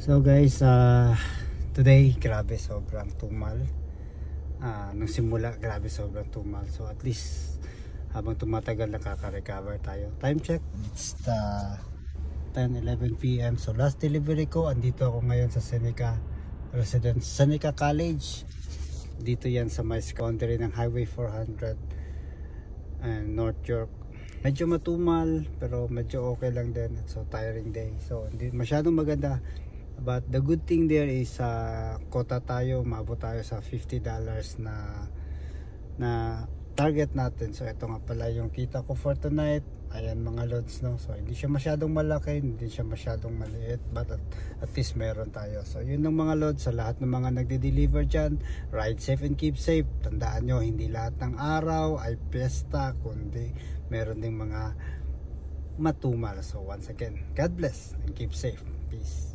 So guys, today grabe sobrang tumal. Nung simula grabe sobrang tumal. So at least habang tumatagal nakaka-recover tayo. Time check, it's 10:11 PM. So last delivery ko, andito ako ngayon sa Seneca Residence, Seneca College. Dito yan sa may boundary ng Highway 400 and North York. Medyo matumal pero medyo okay lang din. So tiring day. So hindi masyadong maganda. But the good thing there is kota tayo, maabot tayo sa $50 na target natin. So ito nga pala yung kita ko for tonight. Ayan mga loads, no. So hindi siya masyadong malaki, hindi siya masyadong maliit, but at least meron tayo. So yun ang mga loads sa lahat ng mga nagde-deliver dyan. Ride safe and keep safe. Tandaan nyo, hindi lahat ng araw ay piyesta, kundi meron ding mga matumal. So once again, God bless and keep safe. Peace.